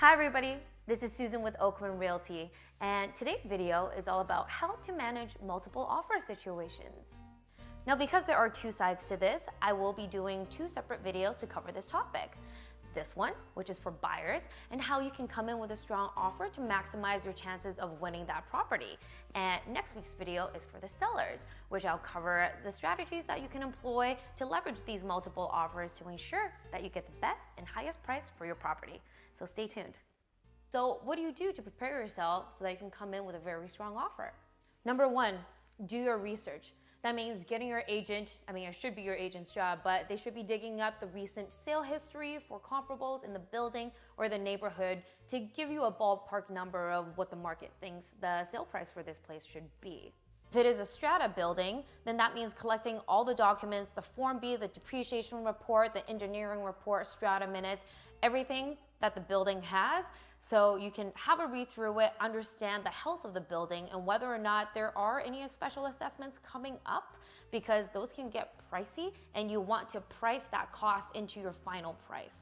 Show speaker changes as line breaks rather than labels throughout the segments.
Hi everybody, this is Susan with Oakman Realty, and today's video is all about how to manage multiple offer situations. Now, because there are two sides to this, I will be doing two separate videos to cover this topic. This one, which is for buyers, and how you can come in with a strong offer to maximize your chances of winning that property. And next week's video is for the sellers, which I'll cover the strategies that you can employ to leverage these multiple offers to ensure that you get the best and highest price for your property. So stay tuned. So what do you do to prepare yourself so that you can come in with a very strong offer? Number one, do your research. That means getting your agent, it should be your agent's job, but they should be digging up the recent sale history for comparables in the building or the neighborhood to give you a ballpark number of what the market thinks the sale price for this place should be. If it is a strata building, then that means collecting all the documents, the Form B, the depreciation report, the engineering report, strata minutes, everything that the building has, so you can have a read through it, understand the health of the building and whether or not there are any special assessments coming up, because those can get pricey and you want to price that cost into your final price.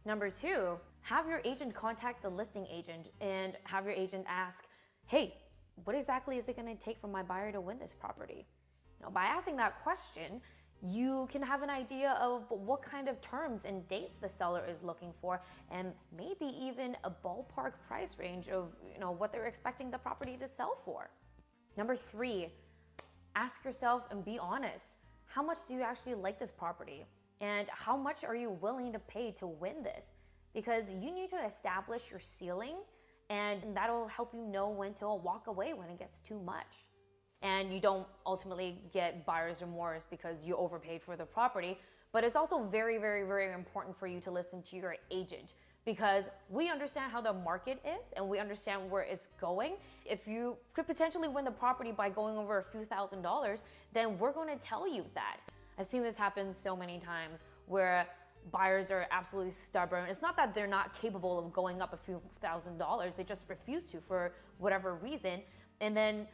Number two, have your agent contact the listing agent and have your agent ask, hey, what exactly is it going to take for my buyer to win this property? Now, by asking that question, you can have an idea of what kind of terms and dates the seller is looking for, and maybe even a ballpark price range of what they're expecting the property to sell for. Number three, ask yourself and be honest. How much do you actually like this property? And how much are you willing to pay to win this? Because you need to establish your ceiling, and that'll help you know when to walk away when it gets too much. And you don't ultimately get buyer's remorse because you overpaid for the property. But it's also very, very, very important for you to listen to your agent, because we understand how the market is and we understand where it's going. If you could potentially win the property by going over a few $1,000s, then we're going to tell you that. I've seen this happen so many times where buyers are absolutely stubborn. It's not that they're not capable of going up a few $1,000s, they just refuse to for whatever reason. And then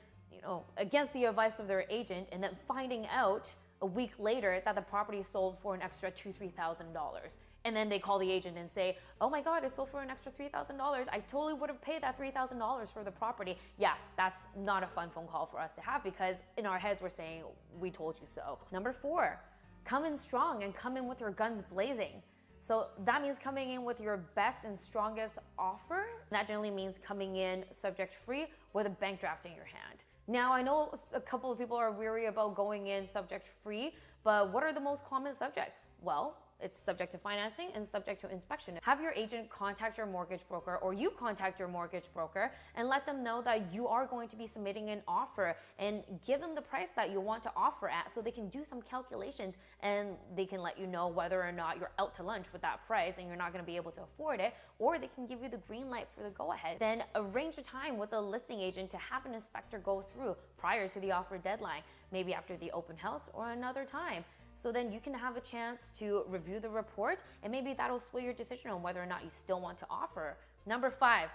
against the advice of their agent, and then finding out a week later that the property sold for an extra $2,000–3,000. And then they call the agent and say, oh my God, it sold for an extra $3,000. I totally would have paid that $3,000 for the property. Yeah, that's not a fun phone call for us to have, because in our heads we're saying, we told you so. Number four, come in strong and come in with your guns blazing. So that means coming in with your best and strongest offer. That generally means coming in subject free with a bank draft in your hand. Now, I know a couple of people are weary about going in subject free, but what are the most common subjects? Well, it's subject to financing and subject to inspection. Have your agent contact your mortgage broker, or you contact your mortgage broker and let them know that you are going to be submitting an offer, and give them the price that you want to offer at so they can do some calculations and they can let you know whether or not you're out to lunch with that price and you're not going to be able to afford it, or they can give you the green light for the go-ahead. Then arrange a time with a listing agent to have an inspector go through prior to the offer deadline, maybe after the open house or another time. So then you can have a chance to review the report, and maybe that'll sway your decision on whether or not you still want to offer. Number five,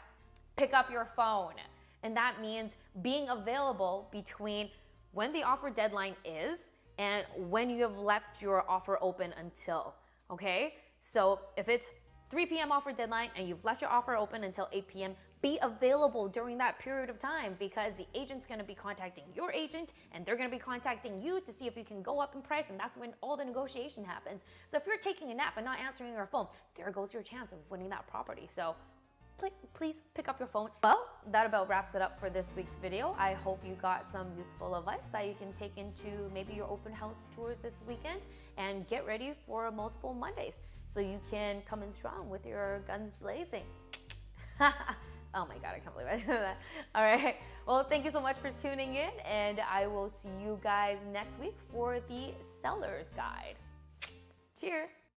pick up your phone. And that means being available between when the offer deadline is and when you have left your offer open until, okay? So if it's 3 p.m. offer deadline and you've left your offer open until 8 p.m., be available during that period of time, because the agent's going to be contacting your agent and they're going to be contacting you to see if you can go up in price, and that's when all the negotiation happens. So if you're taking a nap and not answering your phone, there goes your chance of winning that property. So please pick up your phone. Well, that about wraps it up for this week's video. I hope you got some useful advice that you can take into maybe your open house tours this weekend, and get ready for multiple Mondays so you can come in strong with your guns blazing. Oh my God, I can't believe I did that. All right, well, thank you so much for tuning in, and I will see you guys next week for the seller's guide. Cheers.